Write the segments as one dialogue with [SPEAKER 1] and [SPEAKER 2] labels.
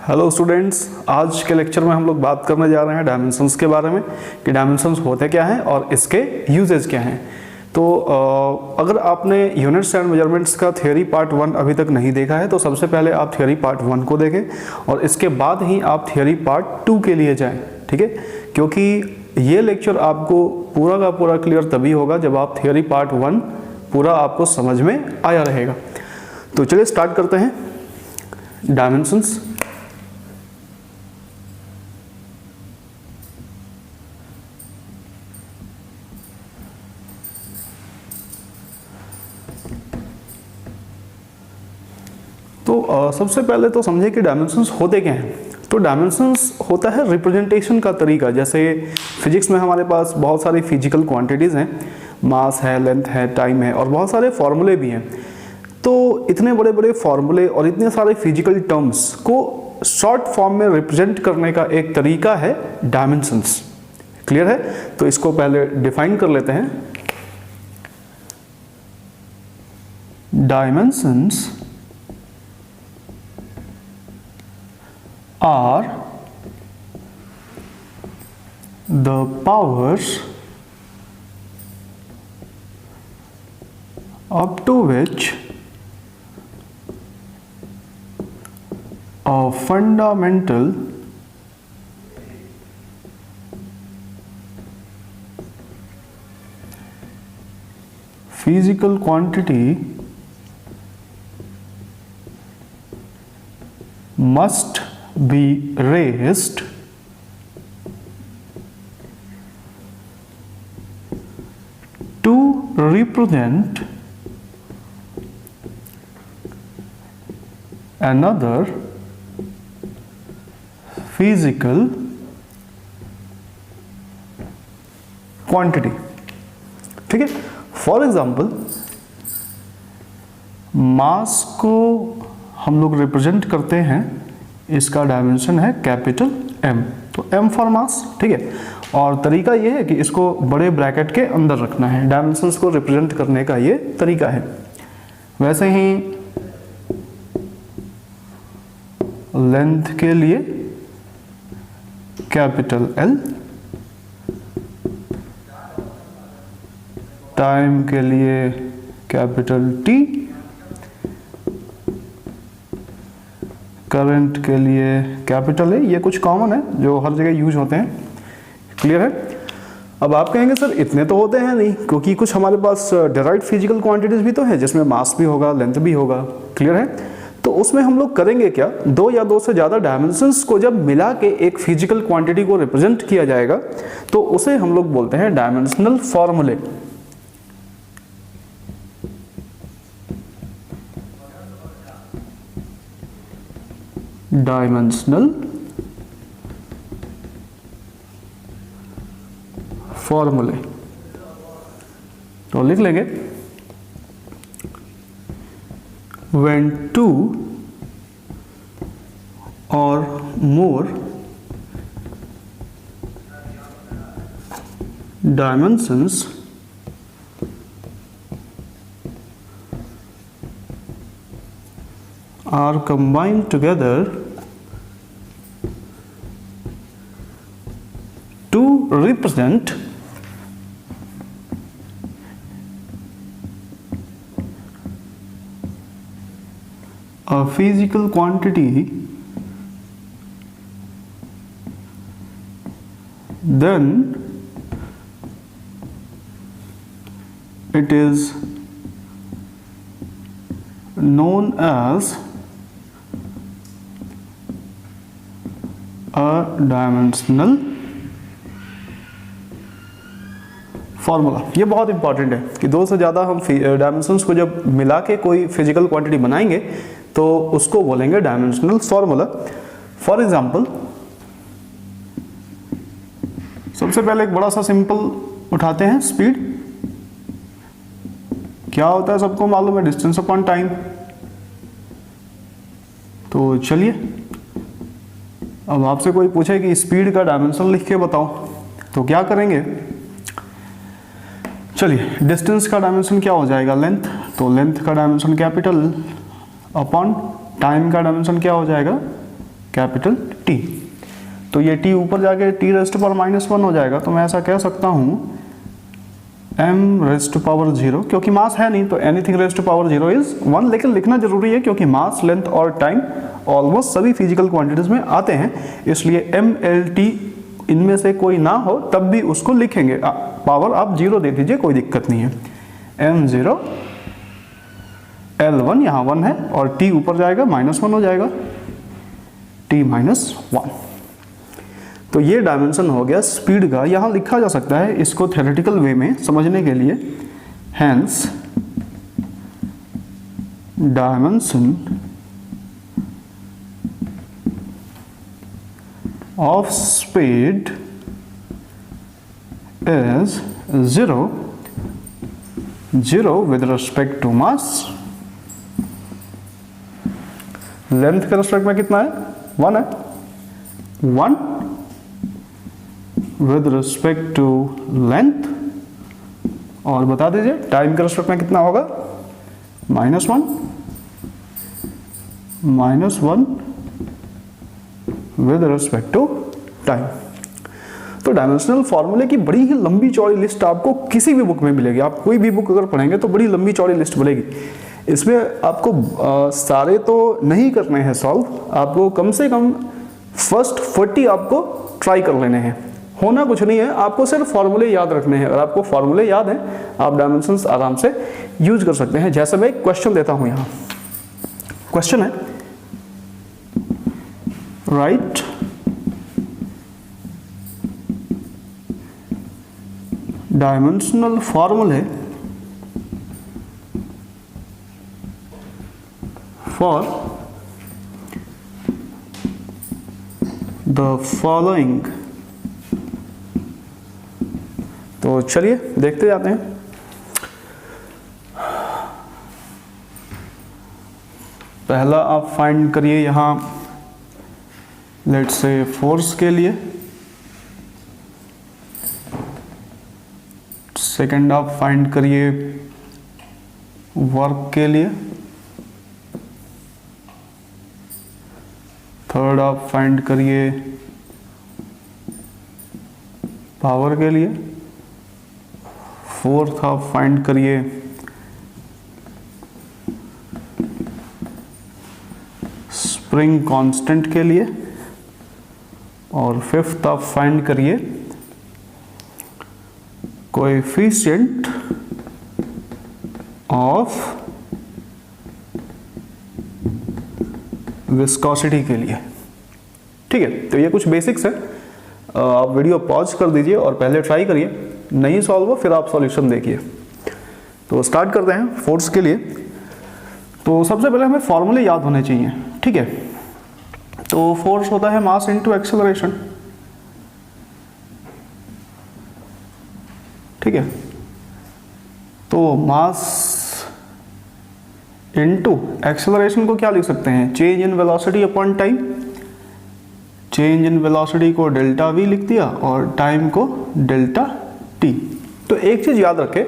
[SPEAKER 1] Hello students, आज के lecture में हम लोग बात करने जा रहे हैं डायमेंशंस के बारे में कि डायमेंशंस होते क्या हैं और इसके यूजेज क्या हैं। तो अगर आपने यूनिट्स एंड मेजरमेंट्स का थियोरी पार्ट 1 अभी तक नहीं देखा है तो सबसे पहले आप थियोरी पार्ट 1 को देखें और इसके बाद ही आप थियोरी पार्ट 2 के लिए जाएं, ठीक है। क्योंकि ये लेक्चर आपको पूरा का पूरा क्लियर तभी होगा जब आप थियोरी पार्ट 1 पूरा आपको समझ में आया रहेगा। तो चलिए स्टार्ट करते हैं। डायमेंशंस तो सबसे पहले तो समझे कि डायमेंशंस होते क्या हैं। तो डायमेंशंस होता है रिप्रेजेंटेशन का तरीका। जैसे फिजिक्स में हमारे पास बहुत सारी फिजिकल क्वांटिटीज़ हैं, मास है, लेंथ है, टाइम है और बहुत सारे फॉर्मूले भी हैं। तो इतने बड़े बड़े फॉर्मूले और इतने सारे फिजिकल टर्म्स को शॉर्ट फॉर्म में रिप्रेजेंट करने का एक तरीका है डायमेंशंस। क्लियर है? तो इसको पहले डिफाइन कर लेते हैं। Dimensions are the powers up to which a fundamental physical quantity must be raised to represent another physical quantity। ठीक है। फॉर एग्जाम्पल, मास को हम लोग रिप्रेजेंट करते हैं, इसका डायमेंशन है कैपिटल M, तो M फॉर मास। ठीक है। और तरीका ये है कि इसको बड़े ब्रैकेट के अंदर रखना है। डायमेंशंस को रिप्रेजेंट करने का ये तरीका है। वैसे ही लेंथ के लिए कैपिटल L, टाइम के लिए कैपिटल T, करंट के लिए कैपिटल है। ये कुछ कॉमन है जो हर जगह यूज होते हैं। क्लियर है? अब आप कहेंगे सर इतने तो होते हैं नहीं, क्योंकि कुछ हमारे पास डायरेक्ट फिजिकल क्वांटिटीज भी तो है जिसमें मास भी होगा, लेंथ भी होगा। क्लियर है? तो उसमें हम लोग करेंगे क्या, दो या दो से ज़्यादा डायमेंशंस को जब मिला के एक फिजिकल क्वांटिटी को रिप्रेजेंट किया जाएगा तो उसे हम लोग बोलते हैं डायमेंशनल फॉर्मूले। डायमेंशनल फॉर्मूले तो लिख लेंगे, when two or more dimensions are combined together to represent a physical quantity, then it is known as a dimensional formula. ये बहुत इंपॉर्टेंट है कि दो से ज़्यादा हम डायमेंशंस को जब मिला के कोई फिजिकल क्वांटिटी बनाएंगे तो उसको बोलेंगे डायमेंशनल फॉर्मूला। फॉर एग्जांपल, सबसे पहले एक बड़ा सा सिंपल उठाते हैं, स्पीड। क्या होता है सबको मालूम है, डिस्टेंस अपॉन टाइम। तो चलिए, अब आपसे कोई पूछे कि स्पीड का डायमेंशन लिख के बताओ तो क्या करेंगे। चलिए, डिस्टेंस का डायमेंशन क्या हो जाएगा, लेंथ। तो लेंथ का डायमेंशन कैपिटल अपॉन टाइम का डायमेंशन क्या हो जाएगा, कैपिटल T। तो ये T ऊपर जाके T रेस्ट पावर -1 हो जाएगा। तो मैं ऐसा कह सकता हूँ m रेस्ट पावर 0, क्योंकि मास है नहीं तो एनीथिंग रेस्ट पावर 0 इज 1, लेकिन लिखना जरूरी है क्योंकि मास, लेंथ और टाइम ऑलमोस्ट सभी फिजिकल क्वांटिटीज में आते हैं, इसलिए mLT इनमें से कोई ना हो तब भी उसको लिखेंगे। पावर आप 0 दे दीजिए, कोई दिक्कत नहीं है। m0 L1 यहाँ 1 है और T ऊपर जाएगा -1 हो जाएगा, T -1। तो ये डायमेंशन हो गया स्पीड का। यहाँ लिखा जा सकता है इसको थ्योरेटिकल वे में समझने के लिए, hence dimension of speed is 0 with respect to mass. Length के रिस्पेक्ट में कितना है? 1 है, 1 विद रिस्पेक्ट टू लेंथ, और बता दीजिए टाइम के रिस्पेक्ट में कितना होगा? -1 विद रिस्पेक्ट टू टाइम। तो डायमेंशनल फॉर्मूले की बड़ी ही लंबी चौड़ी लिस्ट आपको किसी भी बुक में मिलेगी। आप कोई भी बुक अगर पढ़ेंगे तो बड़ी लंबी चौड़ी लिस्ट मिलेगी। इसमें आपको सारे तो नहीं करने हैं सॉल्व, आपको कम से कम फर्स्ट 40 आपको ट्राई कर लेने हैं। होना कुछ नहीं है, आपको सिर्फ फॉर्मूले याद रखने हैं। अगर आपको फॉर्मूले याद हैं आप डायमेंशंस आराम से यूज कर सकते हैं। जैसे मैं एक क्वेश्चन देता हूं, यहाँ क्वेश्चन है, राइट डायमेंशनल फॉर्मूले फॉर द फॉलोइंग। तो चलिए देखते जाते हैं। पहला आप फाइंड करिए यहाँ, लेट्स से फोर्स के लिए। सेकंड आप फाइंड करिए वर्क के लिए। थर्ड आप फाइंड करिए पावर के लिए। फोर्थ आप फाइंड करिए स्प्रिंग कांस्टेंट के लिए। और फिफ्थ आप फाइंड करिए कोएफिशिएंट ऑफ विस्कोसिटी के लिए। ठीक है, तो ये कुछ बेसिक्स है। आप वीडियो पॉज कर दीजिए और पहले ट्राई करिए, नहीं सॉल्व हो फिर आप सॉल्यूशन देखिए। तो स्टार्ट करते हैं फोर्स के लिए। तो सबसे पहले हमें फॉर्मूले याद होने चाहिए। ठीक है, तो फोर्स होता है मास इनटू एक्सेलरेशन। ठीक है, तो मास इनटू एक्सेलरेशन को क्या लिख सकते हैं? Change in velocity upon time. Change in velocity को डेल्टा वी लिख दिया और टाइम को डेल्टा टी। तो एक चीज याद रखें,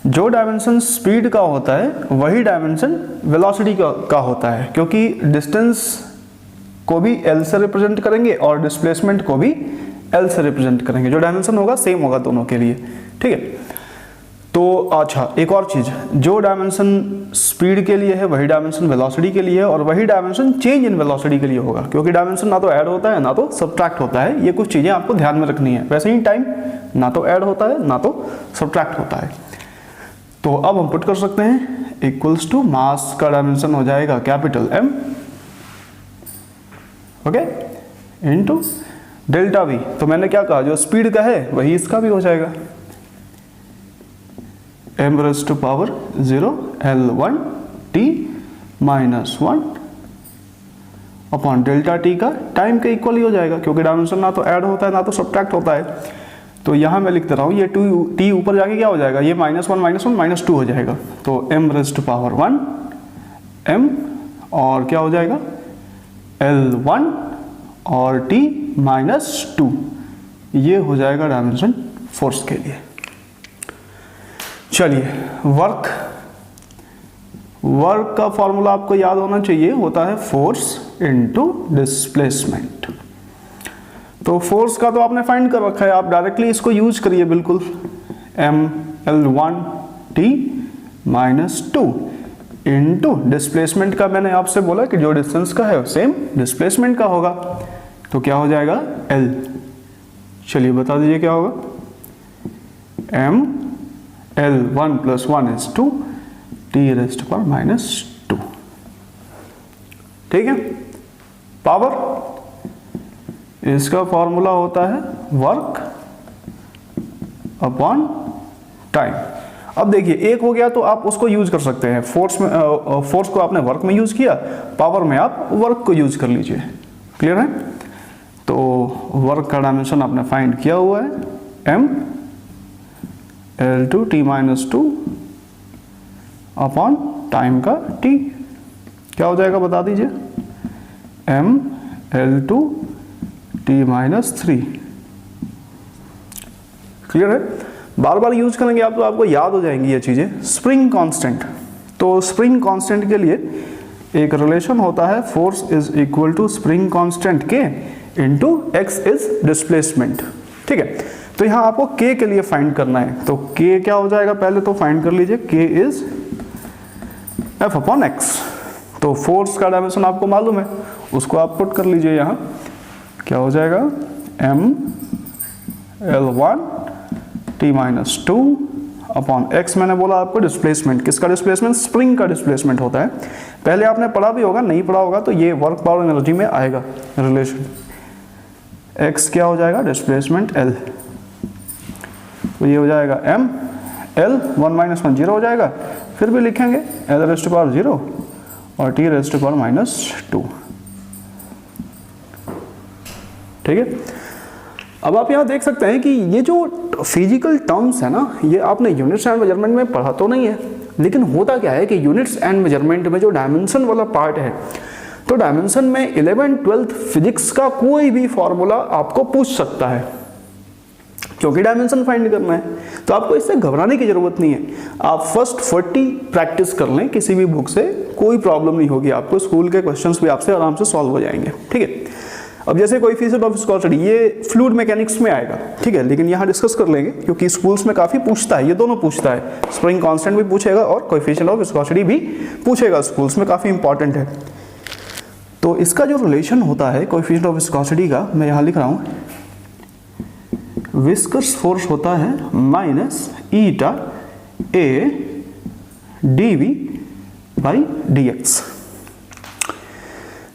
[SPEAKER 1] जो डायमेंशन स्पीड का होता है वही डायमेंशन वेलोसिटी का होता है, क्योंकि डिस्टेंस को भी एल से रिप्रेजेंट करेंगे और डिस्प्लेसमेंट को भी एल से रिप्रेजेंट करेंगे। जो डायमेंशन होगा सेम होगा दोनों के लिए। ठीक है, तो अच्छा एक और चीज, जो डायमेंशन स्पीड के लिए है वही डायमेंशन वेलोसिटी के लिए है, और वही डायमेंशन चेंज इन वेलोसिटी के लिए होगा, क्योंकि डायमेंशन ना तो ऐड होता है ना तो सब्ट्रैक्ट होता है। ये कुछ चीजें आपको ध्यान में रखनी है। वैसे ही टाइम ना तो ऐड होता है ना तो सब्ट्रैक्ट होता है। तो अब हम पुट कर सकते हैं इक्वल्स टू मास का डायमेंशन हो जाएगा capital M, okay, into delta V। तो मैंने क्या कहा, जो स्पीड का है वही इसका भी हो जाएगा, m raised to power 0 L1 T -1 upon delta T का टाइम के इक्वल ही हो जाएगा, क्योंकि डायमेंशन ना तो ऐड होता है ना तो सब्ट्रैक्ट होता है। तो यहाँ मैं लिखते रहा हूँ, ये टी ऊपर जाके क्या हो जाएगा, ये -1 -2 हो जाएगा। तो m raised to power 1 m और क्या हो जाएगा L1 और T -2, ये हो जाएगा डायमेंशन फोर्स के लिए। चलिए वर्क का फॉर्मूला आपको याद होना चाहिए, होता है फोर्स इनटू डिस्प्लेसमेंट। तो फोर्स का तो आपने फाइंड कर रखा है, आप डायरेक्टली इसको यूज करिए बिल्कुल, mL1t - 2 इनटू डिस्प्लेसमेंट का मैंने आपसे बोला कि जो डिस्टेंस का है सेम डिस्प्लेसमेंट का होगा, तो क्या हो जाएगा L। चलिए बता दीजिए क्या होगा, mL1 + 1 is 2 t⁻⁻²। ठीक है। पावर, इसका फॉर्मूला होता है वर्क अपॉन टाइम। अब देखिए एक हो गया तो आप उसको यूज कर सकते हैं, फोर्स में फोर्स को आपने वर्क में यूज किया, पावर में आप वर्क को यूज कर लीजिए। क्लियर है। तो वर्क का डायमेंशन आपने फाइंड किया हुआ है, mL2t - 2 अपॉन टाइम का t, क्या हो जाएगा बता दीजिए, mL2t - 3। क्लियर है। बार बार यूज करेंगे आप तो आपको याद हो जाएंगी ये चीजें। स्प्रिंग कांस्टेंट, तो स्प्रिंग कांस्टेंट के लिए एक रिलेशन होता है, force is equal to spring constant के इनटू x इज डिस्प्लेसमेंट। ठीक है। तो यहां आपको k के लिए फाइंड करना है, तो k क्या हो जाएगा पहले तो फाइंड कर लीजिए, k is F upon x। तो फोर्स का डायमेंशन आपको मालूम है, उसको आप पुट कर लीजिए यहां, क्या हो जाएगा mL1t - 2 अपॉन x। मैंने बोला आपको डिस्प्लेसमेंट, किसका डिस्प्लेसमेंट, स्प्रिंग का डिस्प्लेसमेंट होता है। पहले आपने पढ़ा भी होगा, नहीं पढ़ा होगा तो ये वर्क पावर एनर्जी में आएगा रिलेशन। x क्या हो जाएगा, डिस्प्लेसमेंट L, तो ये हो जाएगा m L 1 - 1 0 हो जाएगा, फिर भी लिखेंगे L⁻⁴ और t⁻²। ठीक है। अब आप यहाँ देख सकते हैं कि ये जो फिजिकल टर्म्स है ना, ये आपने यूनिट्स एंड मेजरमेंट में पढ़ा तो नहीं है, लेकिन होता क्या है कि यूनिट्स एंड मेजरमेंट में जो डायमेंशन वाला पार्ट है, तो डायमेंशन में 11th 12th फिजिक्स का कोई भी फॉर्मूला आपको पूछ सकता है, क्योंकि डायमेंशन फाइंड करना है। तो आपको इससे घबराने की जरूरत नहीं है, आप फर्स्ट 40 प्रैक्टिस कर लें किसी भी बुक से, कोई प्रॉब्लम नहीं होगी आपको, स्कूल के क्वेश्चंस भी आपसे आराम से सॉल्व हो जाएंगे। ठीक है। अब जैसे कोएफिशिएंट ऑफ विस्कोसिटी, ये फ्लूइड मैकेनिक्स में आएगा, ठीक है, लेकिन यहाँ डिस्कस कर लेंगे क्योंकि स्कूल्स में काफी पूछता है, ये दोनों पूछता है, स्प्रिंग कांस्टेंट भी पूछेगा और कोएफिशिएंट ऑफ विस्कोसिटी भी पूछेगा, स्कूल्स में काफी इंपॉर्टेंट है। तो इसका जो रिलेशन होता है कोएफिशिएंट ऑफ विस्कोसिटी का, मैं यहाँ लिख रहा हूँ, विस्कस फोर्स होता है -eta a dv/dx।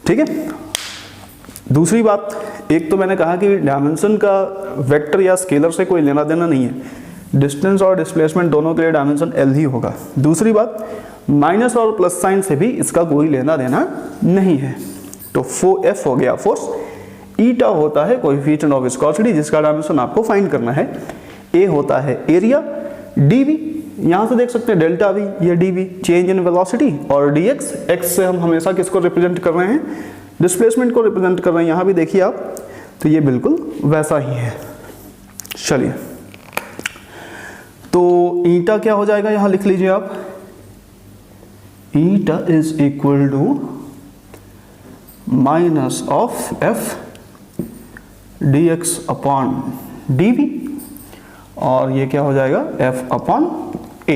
[SPEAKER 1] ठीक है। दूसरी बात, एक तो मैंने कहा कि डायमेंशन का वेक्टर या स्केलर से कोई लेना देना नहीं है, डिस्टेंस और डिस्प्लेसमेंट दोनों के लिए डायमेंशन L ही होगा। दूसरी बात, माइनस और प्लस साइन से भी इसका कोई लेना देना नहीं है। तो F हो गया फोर्स, ईटा होता है कोएफिशिएंट ऑफ विस्कोसिटी जिसका डायमेंशन आपको फाइंड करना है, A होता है एरिया, dv यहां से देख सकते हैं डेल्टा v, ये dv चेंज इन वेलोसिटी, और dx, x से हम हमेशा किसको रिप्रेजेंट कर रहे हैं, डिस्प्लेसमेंट को रिप्रेजेंट कर रहे हैं। यहां भी देखिए आप, तो ये बिल्कुल वैसा ही है। चलिए, तो ईटा क्या हो जाएगा, यहां लिख लीजिए आप, eta is equal to minus of F dx upon dv, और ये क्या हो जाएगा f अपॉन a।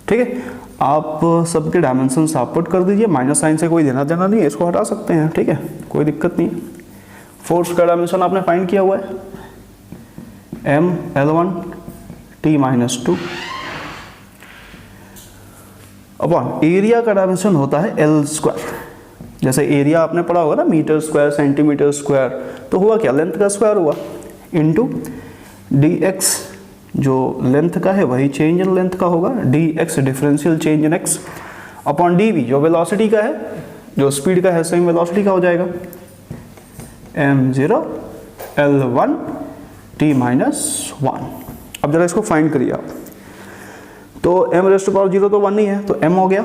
[SPEAKER 1] ठीक है। आप सबके डायमेंशंस आप पुट कर दीजिए, माइनस साइन से कोई देना देना नहीं है, इसको हटा सकते हैं। ठीक है, कोई दिक्कत नहीं है। फोर्स का डायमेंशन आपने फाइंड किया हुआ है, mL1t - 2 अपॉन एरिया का डायमेंशन होता है L²। जैसे एरिया आपने पढ़ा होगा ना, मीटर स्क्वायर सेंटीमीटर स्क्वायर, तो हुआ क्या, लेंथ का स्क्वायर हुआ, इनटू dx जो लेंथ का है वही चेंज इन लेंथ का होगा, dx differential change in x, upon dv जो वेलोसिटी का है, जो स्पीड का है सेम वेलोसिटी का हो जाएगा, m0 L1t - 1। अब जरा इसको फाइंड करिए आप, तो m⁻⁴ तो 1 ही है, तो m हो गया,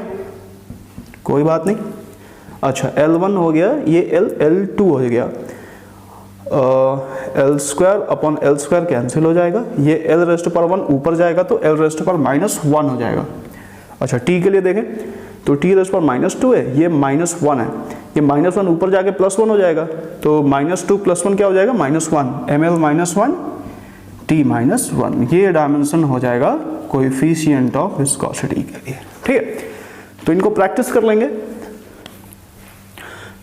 [SPEAKER 1] कोई बात नहीं। अच्छा, L1 हो गया, ये L2 हो गया, L² अपॉन L² कैंसिल हो जाएगा, ये L⁻⁴ ऊपर जाएगा तो L⁻⁻1 हो जाएगा। अच्छा टी के लिए देखें तो टी रेज़ पावर -2 है, ये -1 है, ये -1 ऊपर जाके +1 हो जाएगा, तो -2 + 1 क्या हो जाएगा -1, ml -1 t -1, ये डायमेंशन हो जाएगा कोएफिशिएंट ऑफ विस्कोसिटी के लिए। ठीक है, तो इनको प्रैक्टिस कर लेंगे।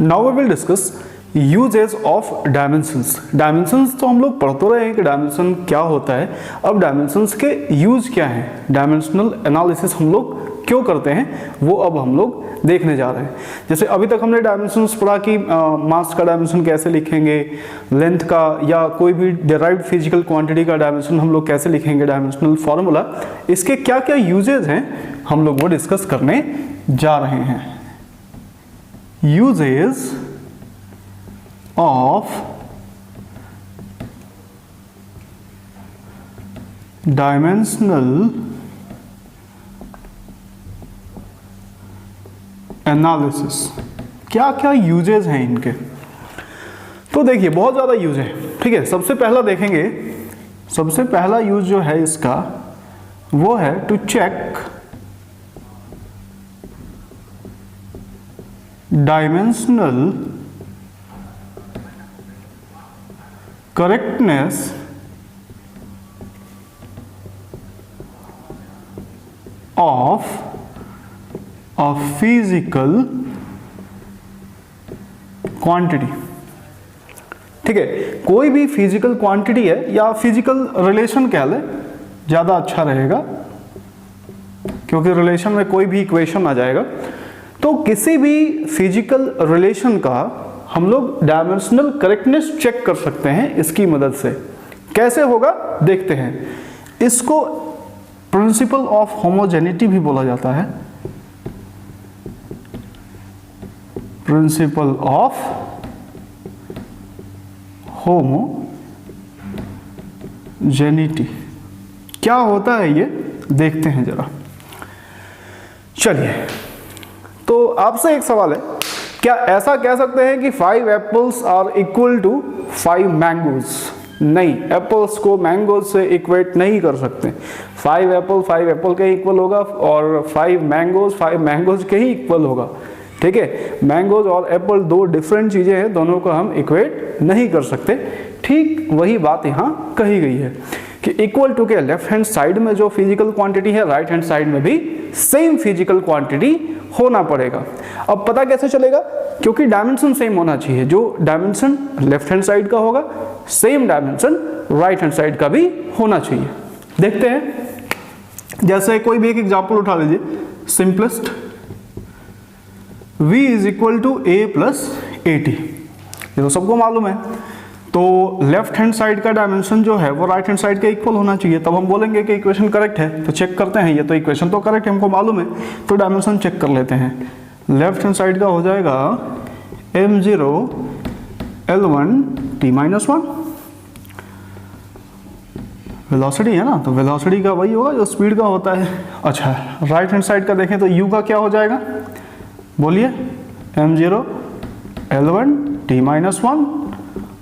[SPEAKER 1] Now we will discuss uses of dimensions. Dimensions तो हम लोग पढ़ते रहे हैं कि डायमेंशन क्या होता है, अब डायमेंशंस के यूज क्या हैं, डायमेंशनल एनालिसिस हम लोग क्यों करते हैं, वो अब हम लोग देखने जा रहे हैं। जैसे अभी तक हमने डायमेंशंस पढ़ा कि मास का डायमेंशन कैसे लिखेंगे, लेंथ का या कोई भी डिराइव्ड फिजिकल क्वांटिटी का डायमेंशन हम लोग कैसे लिखेंगे, डायमेंशनल फॉर्मूला, इसके क्या क्या यूजेस हैं हम लोग वो डिस्कस करने जा रहे हैं। यूजेस of dimensional एनालिसिस, क्या क्या यूजेस हैं इनके। तो देखिए बहुत ज़्यादा यूज है। ठीक है, सबसे पहला देखेंगे, सबसे पहला यूज जो है इसका वो है to check dimensional correctness of a physical quantity। ठीक है, कोई भी फिजिकल क्वांटिटी है या फिजिकल रिलेशन कह ले ज़्यादा अच्छा रहेगा, क्योंकि रिलेशन में कोई भी इक्वेशन आ जाएगा। तो किसी भी फिजिकल रिलेशन का हम लोग डायमेंशनल करेक्टनेस चेक कर सकते हैं इसकी मदद से। कैसे होगा देखते हैं। इसको प्रिंसिपल ऑफ होमोजेनिटी भी बोला जाता है, प्रिंसिपल ऑफ होमोजेनिटी। क्या होता है ये देखते हैं जरा। चलिए, तो आपसे एक सवाल है, क्या ऐसा कह सकते हैं कि 5 apples are equal to 5 mangoes? नहीं, एप्पल्स को मैंगोज से इक्वेट नहीं कर सकते। 5 एप्पल के इक्वल होगा और 5 मैंगोज के ही इक्वल होगा। ठीक है, मैंगोज और एप्पल दो डिफरेंट चीजें हैं, दोनों को हम इक्वेट नहीं कर सकते। ठीक वही बात यहाँ कही गई है कि इक्वल टू के लेफ्ट हैंड साइड में जो फिजिकल क्वांटिटी है, राइट हैंड साइड में भी सेम फिजिकल क्वांटिटी होना पड़ेगा। अब पता कैसे चलेगा? क्योंकि डायमेंशन सेम होना चाहिए। जो डायमेंशन लेफ्ट हैंड साइड का होगा, same dimension right hand side का भी होना चाहिए। देखते हैं, जैसे कोई भी एक एग्जांपल उठा लीजिए, simplest v is equal to a plus at, ये तो सबको मालूम है। तो लेफ्ट हैंड साइड का डायमेंशन जो है वो राइट हैंड साइड के इक्वल होना चाहिए, तब हम बोलेंगे कि इक्वेशन करेक्ट है। तो चेक करते हैं, ये तो इक्वेशन तो करेक्ट है, हमको मालूम है, तो डायमेंशन चेक कर लेते हैं। लेफ्ट हैंड साइड का हो जाएगा m0 L1 t-1, वेलोसिटी है ना, तो वेलोसिटी का वही होगा जो स्पीड का होता है। अच्छा, राइट हैंड साइड का देखें तो u का क्या हो जाएगा, बोलिए, m0 L1 t-1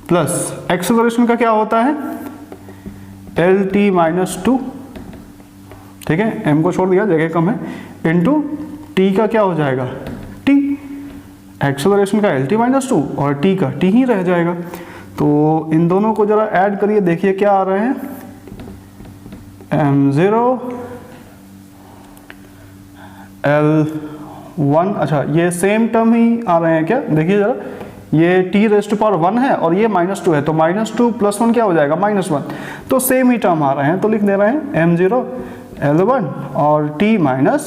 [SPEAKER 1] plus acceleration का क्या होता है, LT-2। ठीक है, m को छोड़ दिया, जगह कम है, इनटू t का क्या हो जाएगा, t। एक्सेलरेशन का LT-2 और t का t ही रह जाएगा। तो इन दोनों को जरा ऐड करिए, देखिए क्या आ रहे हैं, m0 L1। अच्छा, ये सेम टर्म ही आ रहे हैं क्या, देखिए जरा, ये t⁻1 है और ये -2 है, तो -2 + 1 क्या हो जाएगा, -1। तो सेम ही टर्म आ रहे हैं, तो लिख दे रहे हैं m0 L1 और t-1।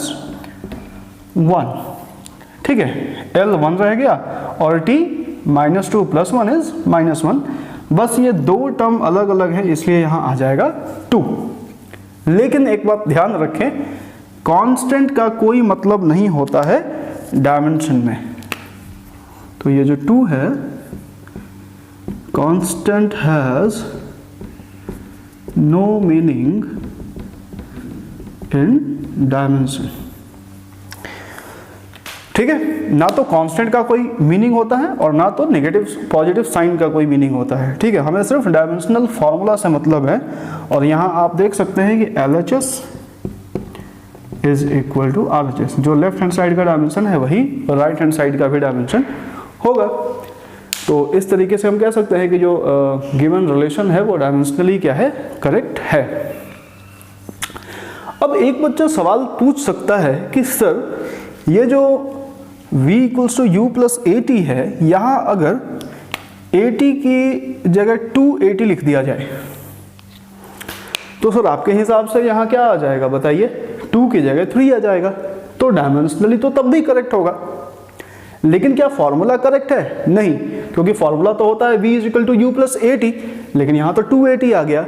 [SPEAKER 1] ठीक है, L1 रह गया और t -2 + 1 इज -1। बस ये दो टर्म अलग अलग है, इसलिए यहाँ आ जाएगा 2। लेकिन एक बात ध्यान रखें, कांस्टेंट का कोई मतलब नहीं होता है डायमेंशन में। तो ये जो 2 है, constant has no meaning in dimension. ठीक है, ना तो कांस्टेंट का कोई मीनिंग होता है और ना तो नेगेटिव पॉजिटिव साइन का कोई मीनिंग होता है। ठीक है, हमें सिर्फ डायमेंशनल फॉर्मूला से मतलब है। और यहाँ आप देख सकते हैं कि LHS is equal to RHS। जो लेफ्ट हैंड साइड का डायमेंशन है वही राइट हैंड साइड का भी डायमेंशन होगा। तो इस तरीके से हम कह सकते हैं कि जो गिवन रिलेशन है वो डायमेंशनली क्या है, करेक्ट है। अब एक बच्चा सवाल पूछ सकता है कि सर ये जो v equals to u plus AT है, यहाँ अगर AT की जगह 2AT लिख दिया जाए तो सर आपके हिसाब से यहाँ क्या आ जाएगा बताइए, 2 की जगह 3 आ जाएगा। तो डायमेंशनली तो तब भी करेक्ट होगा, लेकिन क्या फॉर्मूला करेक्ट है? नहीं, क्योंकि फॉर्मूला तो होता है v is equal to u plus AT, लेकिन यहाँ तो 2AT आ गया।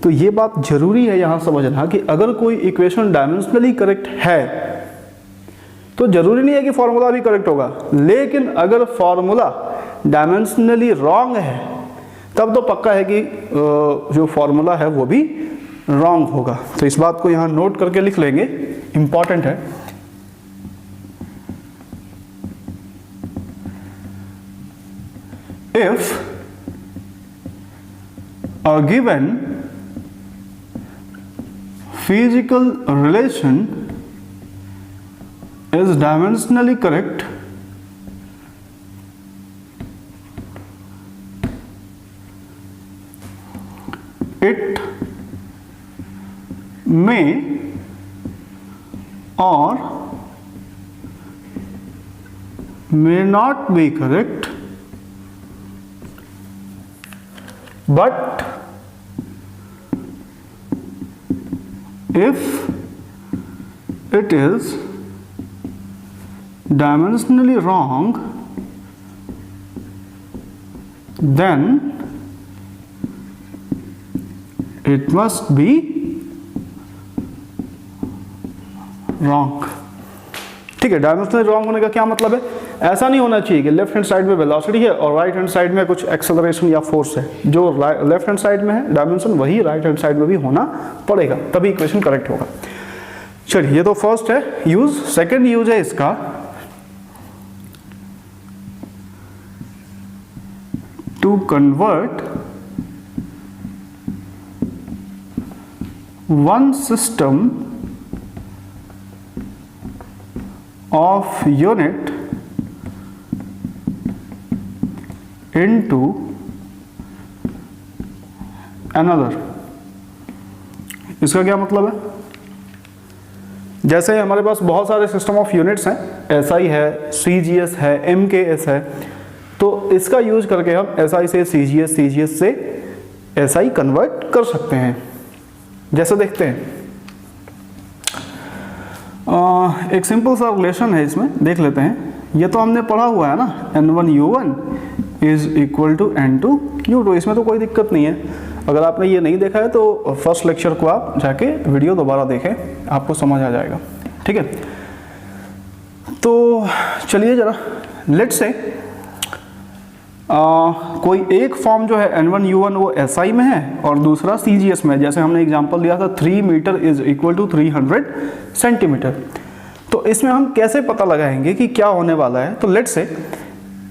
[SPEAKER 1] तो ये बात जरूरी है यहाँ समझना कि अगर कोई इक्वेशन डायमेंशनली करेक्ट है तो जरूरी नहीं है कि फॉर्मूला भी करेक्ट होगा, लेकिन अगर फॉर्मूला डायमेंशनली रॉन्ग है तब तो पक्का है कि जो फॉर्मूला है वो भी रॉन्ग होगा। तो इस बात को यहाँ नोट करके लिख लेंगे, इंपॉर्टेंट है। If a given physical relation is dimensionally correct, it may or may not be correct, but if it is dimensionally wrong, then it must be wrong। ठीक है, डायमेंशनली रॉन्ग होने का क्या मतलब है? ऐसा नहीं होना चाहिए कि लेफ्ट हैंड साइड में वेलोसिटी है और राइट हैंड साइड में कुछ एक्सेलरेशन या फोर्स है। जो लेफ्ट हैंड साइड में है डायमेंशन वही राइट हैंड साइड में भी होना पड़ेगा, तभी इक्वेशन करेक्ट होगा। चलिए, ये तो फर्स्ट है यूज। सेकंड यूज है इसका to convert one system of unit into another। इसका क्या मतलब है? जैसे हमारे पास बहुत सारे सिस्टम ऑफ यूनिट्स हैं, SI है, CGS है, MKS है, तो इसका यूज करके हम SI से CGS, CGS से SI कन्वर्ट कर सकते हैं। जैसे देखते हैं, एक सिंपल सा रिलेशन है, इसमें देख लेते हैं। ये तो हमने पढ़ा हुआ है ना, N1U1 is equal to N2U2, इसमें तो कोई दिक्कत नहीं है। अगर आपने ये नहीं देखा है तो फर्स्ट लेक्चर को आप जाके वीडियो दोबारा देखें, आपको समझ आ जाएगा। ठीक है, तो चलिए जरा लेट्स से कोई एक फॉर्म जो है N1U1 वो SI में है और दूसरा CGS में है। जैसे हमने एग्जांपल दिया था 3 metre is equal to 300 centimetre. तो इसमें हम कैसे पता लगाएंगे कि क्या होने वाला है? तो लेट्स से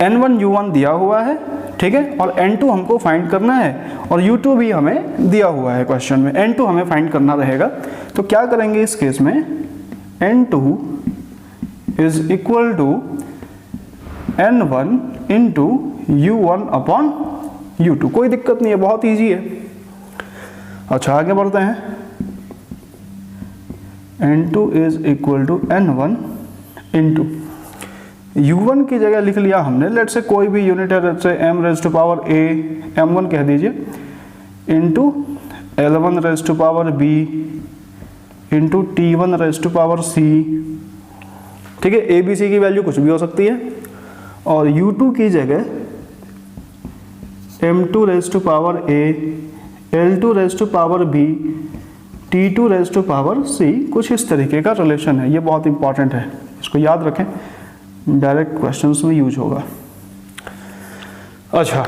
[SPEAKER 1] N1U1 दिया हुआ है, ठीक है, और N2 हमको फाइंड करना है और U2 भी हमें दिया हुआ है क्वेश्चन में, N2 हमें फाइंड करना रहेगा। तो क्या करेंगे इस केस में? N2 is equal to N1 into U1 upon U2। कोई दिक्कत नहीं है, बहुत इजी है। अच्छा, आगे बढ़ते हैं। N2 is equal to N1 into U1 की जगह लिख लिया हमने, लेट से कोई भी यूनिट है, let say m raise to power a, m1 कह दीजिए, into L1 raise to power b into T1 raise to power c। ठीक है, a b c की वैल्यू कुछ भी हो सकती है। और U2 की जगह m2 raise to power a, L2 raise to power b, T2 raise to power c। कुछ इस तरीके का रिलेशन है, ये बहुत इंपॉर्टेंट है, इसको याद रखें, डायरेक्ट क्वेश्चंस में यूज होगा। अच्छा,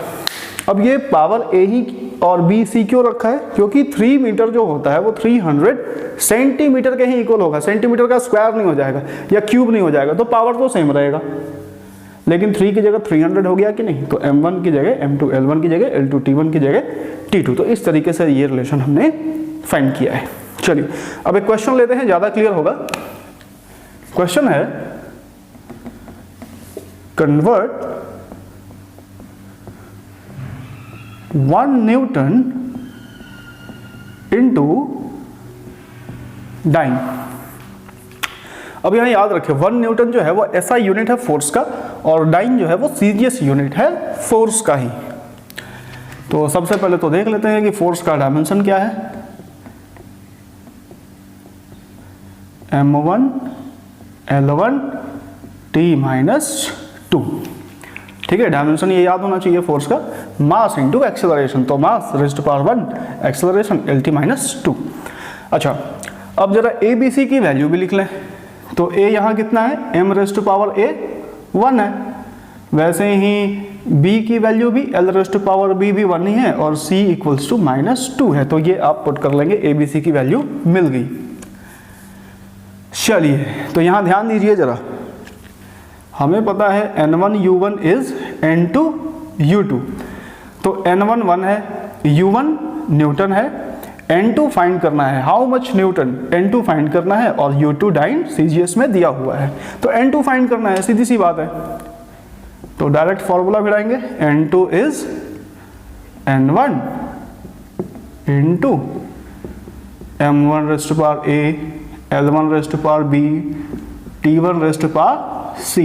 [SPEAKER 1] अब ये पावर a ही और b c क्यों रखा है? क्योंकि 3 मीटर जो होता है वो 300 सेंटीमीटर के ही इक्वल होगा, सेंटीमीटर का स्क्वायर नहीं हो जाएगा या क्यूब नहीं हो जाएगा, तो पावर तो सेम रहेगा। लेकिन 3 की जगह 300 हो गया कि नहीं, तो m1 की जगह m2, L1 की जगह L2, T1 की जगह T2। तो इस तरीके से ये रिलेशन हमने फाइंड किया है। चलिए अब एक क्वेश्चन लेते हैं, ज्यादा क्लियर होगा। क्वेश्चन है कन्वर्ट 1 न्यूटन इनटू डाइन। अब यहां याद रखें 1 न्यूटन जो है वो ऐसा यूनिट है फोर्स का, और डाइन जो है वो सीजीएस यूनिट है फोर्स का ही। तो सबसे पहले तो देख लेते हैं कि फोर्स का डायमेंशन क्या है। m1 L1 T - 2, ठीक है। डायमेंशन ये याद होना चाहिए फोर्स का, मास इनटू एक्सेलरेशन, तो mass raised to power 1, acceleration LT - 2। अच्छा अब जरा ABC की वैल्यू भी लिख लें। तो A यहाँ कितना है, m raised to power A 1 है। वैसे ही B की वैल्यू भी L raised to power B भी 1 ही है, और C इक्वल्स टू -2 है। तो ये आप पुट कर लेंगे, ABC की वैल्यू मिल गई। चलिए तो यहाँ ध्यान दीजिए जरा, हमें पता है N1 U1 is N2 U2। तो N1 1 है, U1 न्यूटन है, N2 फाइंड करना है, how much Newton, N2 find करना है, और U2 डाइन CGS में दिया हुआ है। तो N2 फाइंड करना है, सीधी सी बात है। तो डायरेक्ट फॉर्मूला भिड़ाएंगे, N2 is N1 into M1 raised to power A, L1 raised to power B, T1 raised to power C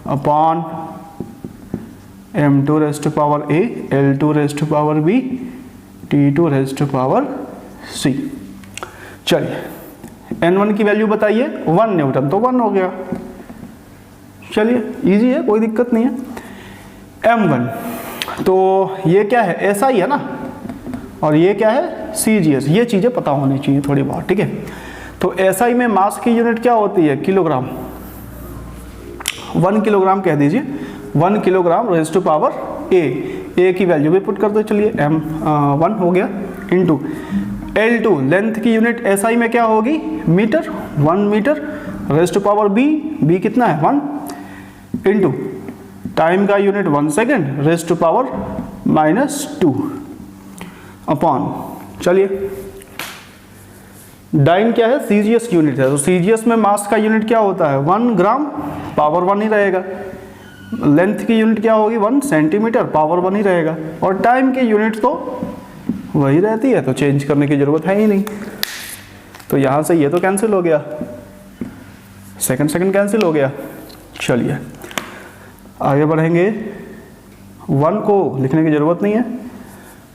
[SPEAKER 1] upon M2 raised to power A, L2 raised to power B, T2 raised to power C। चलिए N1 की value बताइए, 1 Newton, तो 1 हो गया। चलिए easy है, कोई दिक्कत नहीं है। M1 तो ये क्या है, ऐसा ही है ना, और ये क्या है CGS, ये चीज़ें पता होनी चाहिए थोड़ी बहुत, ठीक है। तो SI में मास की यूनिट क्या होती है, किलोग्राम। 1 किलोग्राम कह दीजिए, 1 kilogram raised to power A की वैल्यू भी पुट कर दो। चलिए M1 हो गया, इंटू L2 लेंथ की यूनिट SI में क्या होगी, metre, 1 metre raised to power B कितना है 1, इंटू टाइम का unit 1 second raised to power -2 upon, चलिए डाइन क्या है, CGS यूनिट है। तो CGS में मास का यूनिट क्या होता है, 1 ग्राम, पावर 1 ही रहेगा। लेंथ की यूनिट क्या होगी, 1 सेंटीमीटर, पावर 1 ही रहेगा। और टाइम की यूनिट तो वही रहती है, तो चेंज करने की जरूरत है ही नहीं। तो यहाँ से ये तो कैंसिल हो गया, सेकंड कैंसिल हो गया। चलिए आगे बढ़ेंगे, 1 को लिखने की जरूरत नहीं है।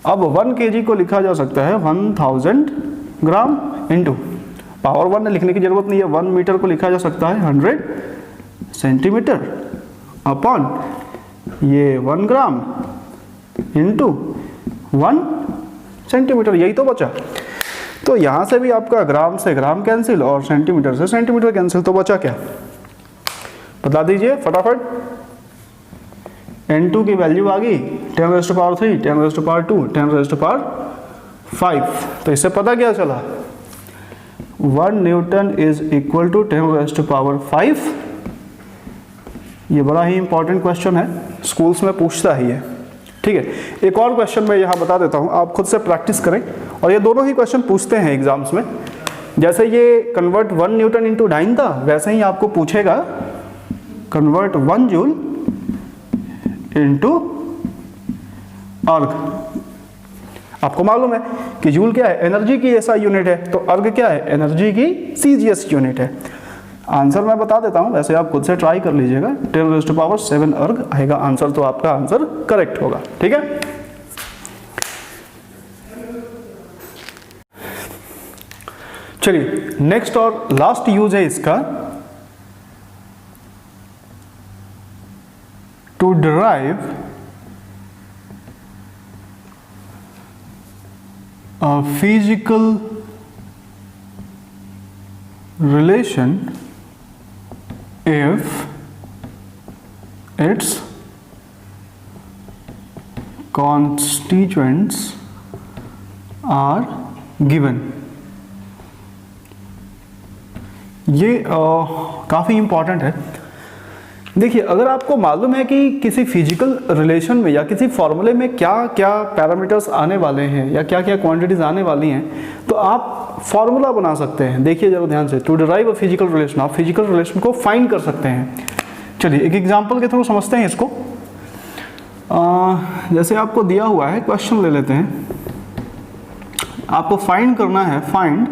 [SPEAKER 1] अब 1 kg को लिखा जा सकता है 1000 ग्राम, इंटू पावर 1 लिखने की जरूरत नहीं है, 1 मीटर को लिखा जा सकता है 100 सेंटीमीटर अपॉन ये 1 ग्राम इंटू 1 सेंटीमीटर, यही तो बचा। तो यहाँ से भी आपका ग्राम से ग्राम कैंसिल और सेंटीमीटर से सेंटीमीटर कैंसिल, तो बचा क्या, बता दीजिए फटाफट। N2 की वैल्यू आ गई 10 raised to power 3, 10 raised to power 2, 10 raised to power 5। तो इससे पता क्या चला, 1 newton is equal to 10 raised to power 5। ये बड़ा ही इंपॉर्टेंट क्वेश्चन है, स्कूल्स में पूछता ही है, ठीक है। एक और क्वेश्चन मैं यहाँ बता देता हूँ, आप खुद से प्रैक्टिस करें। और ये दोनों ही क्वेश्चन पूछते हैं एग्जाम्स में। जैसे ये कन्वर्ट 1 न्यूटन इंटू डाइन था, वैसे ही आपको पूछेगा कन्वर्ट 1 जूल इंटू अर्ग। आपको मालूम है कि जूल क्या है, एनर्जी की ऐसा यूनिट है, तो अर्ग क्या है, एनर्जी की CGS यूनिट है। आंसर मैं बता देता हूं, वैसे आप खुद से ट्राई कर लीजिएगा, 10 रेज़्ड टू पावर 7 अर्ग आएगा आंसर, तो आपका आंसर करेक्ट होगा, ठीक है। चलिए नेक्स्ट और लास्ट यूज है इसका, to derive a physical relation if its constituents are given। ये काफ़ी इम्पॉर्टेंट है देखिए, अगर आपको मालूम है कि किसी फिजिकल रिलेशन में या किसी फॉर्मूले में क्या क्या पैरामीटर्स आने वाले हैं या क्या क्या क्वांटिटीज आने वाली हैं, तो आप फॉर्मूला बना सकते हैं। देखिए जरा ध्यान से, to derive a physical relation, आप फिजिकल रिलेशन को फाइंड कर सकते हैं। चलिए एक एग्जांपल के थ्रू समझते हैं इसको। जैसे आपको दिया हुआ है, क्वेश्चन ले लेते हैं। आपको फाइंड करना है, find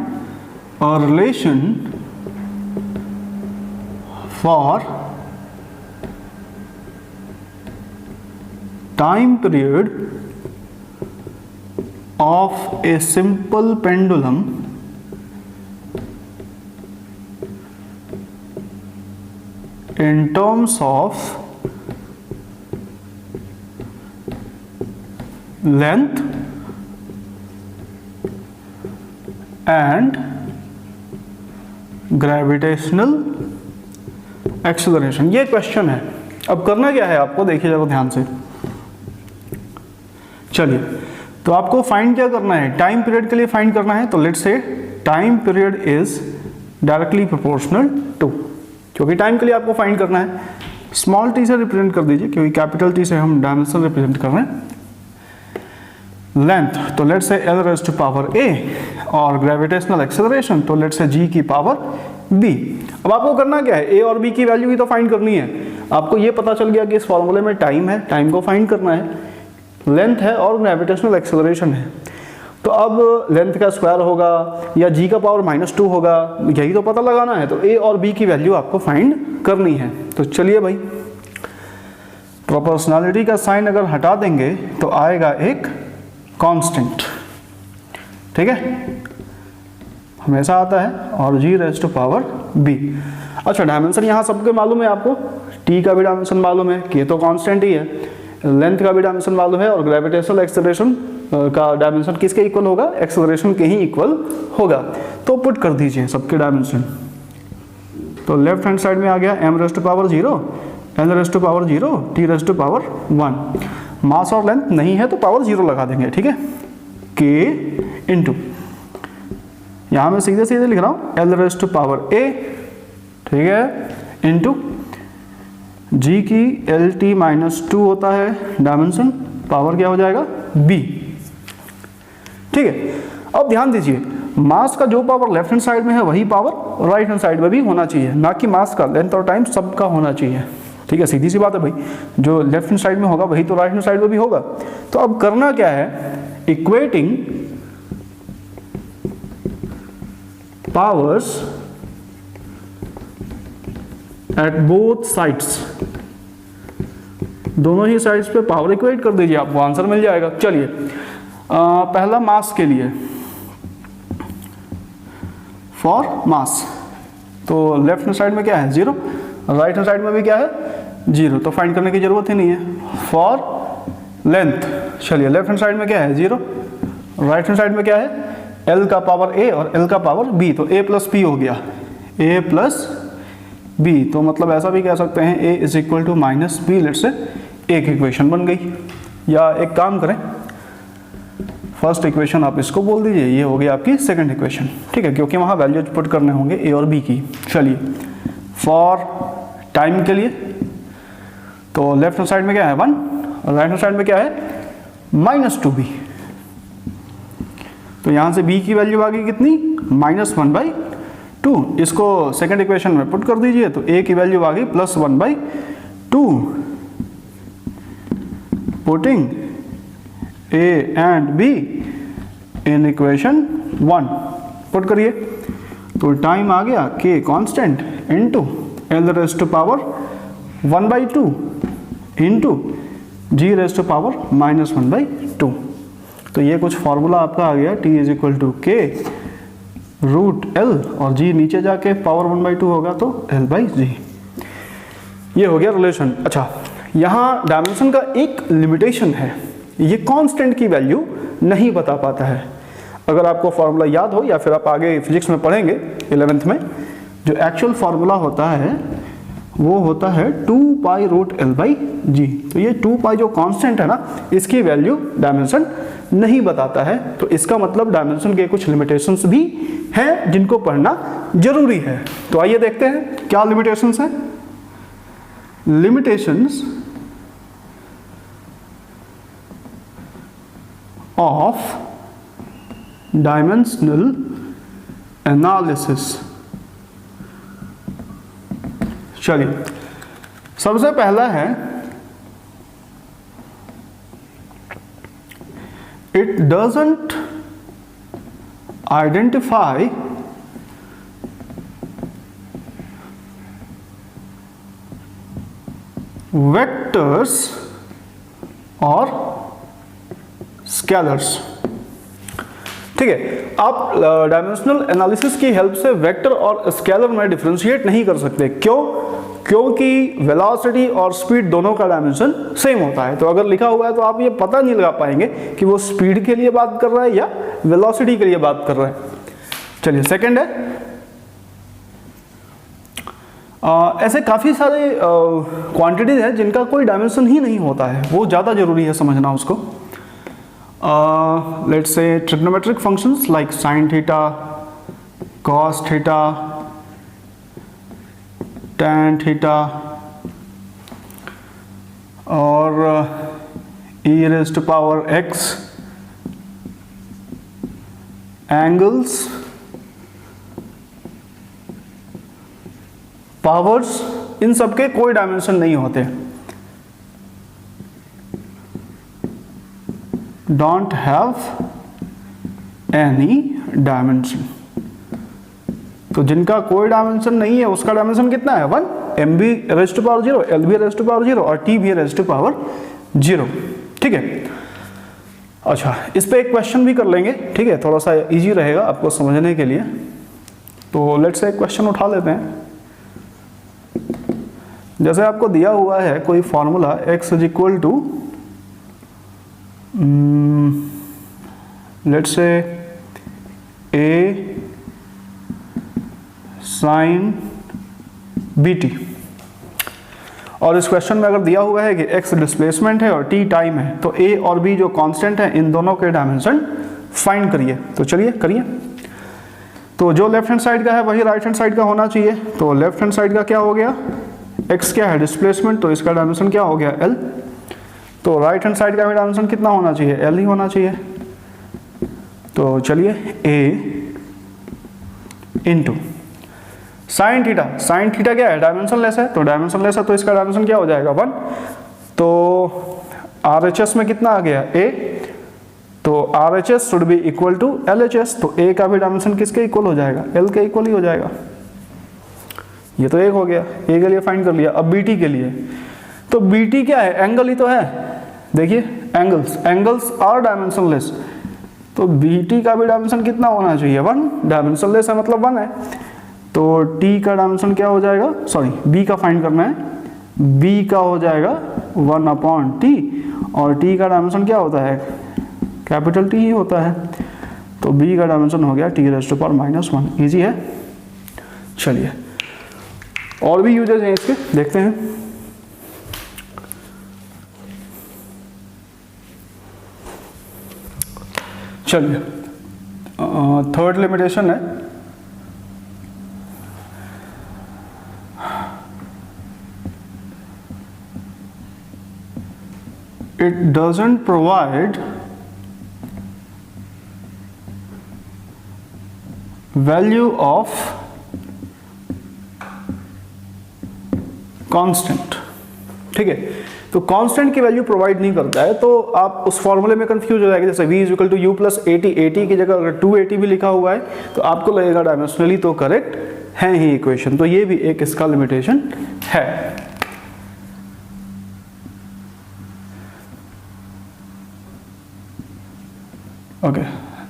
[SPEAKER 1] a relation for time period of a simple pendulum in terms of length and gravitational acceleration। ये क्वेश्चन है। अब करना क्या है आपको, देखिए जरा ध्यान से। चलिए, तो आपको फाइंड क्या करना है, टाइम पीरियड के लिए फाइंड करना है। तो let's say time period is directly proportional to, क्योंकि टाइम के लिए आपको फाइंड करना है, स्मॉल टी से रिप्रेजेंट कर दीजिए, क्योंकि कैपिटल टी से हम डायमेंशन रिप्रेजेंट कर रहे हैं। लेंथ, तो let's say L raise to power A, और ग्रेविटेशनल एक्सेलरेशन, तो लेट्स से जी की पावर बी। अब आपको करना क्या है, ए और बी की वैल्यू ही तो फाइंड करनी है। आपको ये पता चल गया कि इस फॉर्मूले में टाइम है, टाइम को फाइंड करना है, लेंथ है और ग्रेविटेशनल एक्सेलरेशन है। तो अब लेंथ का स्क्वायर होगा या जी का पावर -2 होगा, यही तो पता लगाना है। तो ए और बी की वैल्यू आपको फाइंड करनी है। तो चलिए भाई, प्रोपोर्शनलिटी का साइन अगर हटा देंगे तो आएगा एक कांस्टेंट, ठीक है, हमेशा आता है, और जी रेज़ टू पावर बी। अच्छा, डायमेंशन यहाँ सबके मालूम है आपको, टी का भी डायमेंशन मालूम है, के तो कांस्टेंट ही है, लेंथ का भी डायमेंशन मालूम है, और ग्रेविटेशनल एक्सेलरेशन का डायमेंशन किसके इक्वल होगा, एक्सेलरेशन के ही इक्वल होगा। तो पुट कर दीजिए सबके डायमेंशन। तो लेफ्ट हैंड साइड में आ गया m raise to power 0, l raise to power 0, t raise to power 1। Mass और लेंथ नहीं है तो पावर 0 लगा देंगे, ठीक है, k इंटू, यहाँ मैं सीधे सीधे लिख रहा हूँ, l raise to power a, ठीक है, इंटू जी की LT-2 होता है डायमेंशन, पावर क्या हो जाएगा b, ठीक है। अब ध्यान दीजिए, मास का जो पावर लेफ्ट हैंड साइड में है वही पावर राइट हैंड साइड में भी होना चाहिए, ना कि मास का लेंथ और टाइम सबका होना चाहिए, ठीक है, सीधी सी बात है भाई, जो लेफ्ट हैंड साइड में होगा वही तो राइट हैंड साइड में भी होगा। तो अब करना क्या है, equating powers at both sides, दोनों ही साइड्स पे पावर इक्वेट कर दीजिए, आपको आंसर मिल जाएगा। चलिए पहला मास के लिए, फॉर मास, तो लेफ्ट हैंड साइड में क्या है 0, राइट हैंड साइड में भी क्या है 0, तो फाइंड करने की जरूरत ही नहीं है। फॉर लेंथ, चलिए लेफ्ट हैंड साइड में क्या है 0, राइट हैंड साइड में क्या है l का पावर a और l का पावर b, तो a प्लस b हो गया, a प्लस b, तो मतलब ऐसा भी कह सकते हैं a is equal to minus B, let say एक इक्वेशन बन गई। या एक काम करें, फर्स्ट इक्वेशन आप इसको बोल दीजिए, ये हो गई आपकी सेकंड इक्वेशन, ठीक है, क्योंकि वहाँ वैल्यूज पुट करने होंगे a और b की। चलिए फॉर टाइम के लिए, तो लेफ्ट हैंड साइड में क्या है 1, और राइट हैंड साइड में क्या है -2b, तो यहाँ से b की वैल्यू आ गई कितनी -1/2, इसको सेकंड इक्वेशन में पुट कर दीजिए, तो a की वैल्यू आ गई +1/2, putting a and b in equation 1, put करिए, तो टाइम आ गया k constant into l raise to power 1/2 into g raise to power -1/2। तो ये कुछ फॉर्मूला आपका आ गया, t is equal to k root l, और g नीचे जाके पावर 1/2 होगा तो l/g, ये हो गया रिलेशन। अच्छा, यहाँ डायमेंशन का एक लिमिटेशन है, ये कांस्टेंट की वैल्यू नहीं बता पाता है। अगर आपको फॉर्मूला याद हो या फिर आप आगे फिजिक्स में पढ़ेंगे 11th में, जो एक्चुअल फॉर्मूला होता है वो होता है 2π√L/g। तो ये 2π जो कांस्टेंट है ना, इसकी वैल्यू डायमेंशन नहीं बताता है, तो इसका मतलब डायमेंशन के कुछ लिमिटेशंस भी हैं जिनको पढ़ना जरूरी है। तो आइए देखते हैं क्या लिमिटेशंस हैं। limitations of dimensional analysis। चलिए, सबसे पहला है it doesn't identify vectors और स्केलर्स। ठीक है, आप डायमेंशनल एनालिसिस की हेल्प से वेक्टर और स्केलर में डिफरेंशिएट नहीं कर सकते। क्यों? क्योंकि वेलोसिटी और स्पीड दोनों का डायमेंशन सेम होता है। तो अगर लिखा हुआ है तो आप ये पता नहीं लगा पाएंगे कि वो स्पीड के लिए बात कर रहा है या वेलोसिटी के लिए बात कर रहा है। चलिए, सेकंड है ऐसे काफ़ी सारे क्वांटिटीज हैं जिनका कोई डायमेंशन ही नहीं होता है, वो ज़्यादा जरूरी है समझना उसको। Let's say trigonometric functions like sine theta, cos theta, tan theta और e raised to power x, angles, powers, इन सब के कोई डायमेंशन नहीं होते, डोंट हैव एनी डायमेंशन। तो जिनका कोई डायमेंशन नहीं है उसका डायमेंशन कितना है? 1, m भी रेज़्ड टू पावर 0, l भी रेज़्ड टू पावर 0 और t भी रेज़्ड टू पावर 0। ठीक है, अच्छा, इस पे एक क्वेश्चन भी कर लेंगे। ठीक है, थोड़ा सा इजी रहेगा आपको समझने के लिए। तो लेट्स से एक क्वेश्चन उठा लेते हैं। जैसे आपको दिया हुआ है कोई formula x is equal to let's say a sin bt, और इस क्वेश्चन में अगर दिया हुआ है कि x डिस्प्लेसमेंट है और t टाइम है, तो a और b जो कांस्टेंट है इन दोनों के डायमेंशन फाइंड करिए। तो चलिए करिए। तो जो लेफ्ट हैंड साइड का है वही राइट हैंड साइड का होना चाहिए। तो लेफ्ट हैंड साइड का क्या हो गया? x क्या है? डिस्प्लेसमेंट, तो इसका डायमेंशन क्या हो गया? l। तो राइट हैंड साइड का भी डायमेंशन कितना होना चाहिए? l ही होना चाहिए। तो चलिए a into sine theta. Sine theta क्या है? डायमेंशन लेस है, तो डायमेंशन लेस है तो इसका डायमेंशन क्या हो जाएगा? 1। तो RHS में कितना आ गया? a। तो RHS should be equal to LHS, तो a का भी डायमेंशन किसके इक्वल हो जाएगा? l के इक्वल ही हो जाएगा। ये तो एक हो गया, a के लिए फाइंड कर लिया। अब BT के लिए, तो BT क्या है? एंगल ही तो है। देखिए एंगल्स आर डायमेंशनलेस, तो BT का भी डायमेंशन कितना होना चाहिए? 1। डायमेंशनलेस है मतलब 1 है, तो T का डायमेंशन क्या हो जाएगा? सॉरी, B का फाइंड करना है। B का हो जाएगा 1/T, और T का डायमेंशन क्या होता है? कैपिटल T ही होता है। तो B का डायमेंशन हो गया T⁻⁻1। ईजी है। चलिए, और भी यूजेस हैं इसके, देखते हैं। चलिए, थर्ड लिमिटेशन है it doesn't provide value of constant। ठीक है, तो कांस्टेंट की वैल्यू प्रोवाइड नहीं करता है, तो आप उस फॉर्मूले में कंफ्यूज हो जाएंगे। जैसे v is equal to u plus 80, 80 की जगह अगर 280 भी लिखा हुआ है तो आपको लगेगा डायमेंशनली तो करेक्ट है ही इक्वेशन। तो ये भी एक इसका लिमिटेशन है। ओके,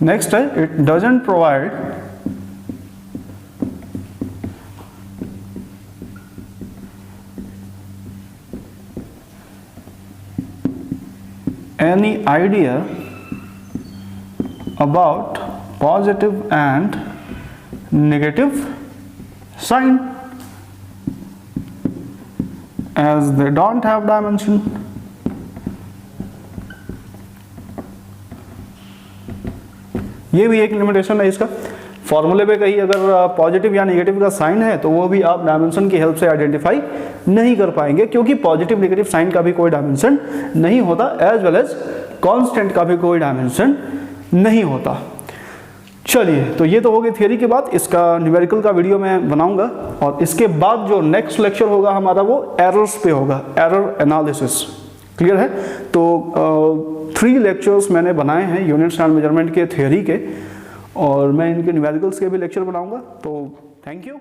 [SPEAKER 1] नेक्स्ट है it doesn't provide any idea about positive and negative sign as they don't have dimension। ये भी एक लिमिटेशन है इसका। फॉर्मूले पे कहीं अगर पॉजिटिव या नेगेटिव का साइन है तो वो भी आप डायमेंशन की हेल्प से आइडेंटिफाई नहीं कर पाएंगे, क्योंकि पॉजिटिव नेगेटिव साइन का भी कोई डायमेंशन नहीं होता, एज वेल एज कांस्टेंट का भी कोई डायमेंशन नहीं होता। चलिए, तो ये तो हो गई थियरी की बात। इसका न्यूमेरिकल का वीडियो मैं बनाऊंगा और इसके बाद जो नेक्स्ट लेक्चर होगा हमारा वो एरर्स पे होगा, एरर एनालिसिस। क्लियर है? तो 3 लेक्चर्स मैंने बनाए हैं यूनिट स्टैंडर्ड मेजरमेंट के थियरी के, और मैं इनके न्यूमेरिकल्स के भी लेक्चर बनाऊंगा। तो थैंक यू।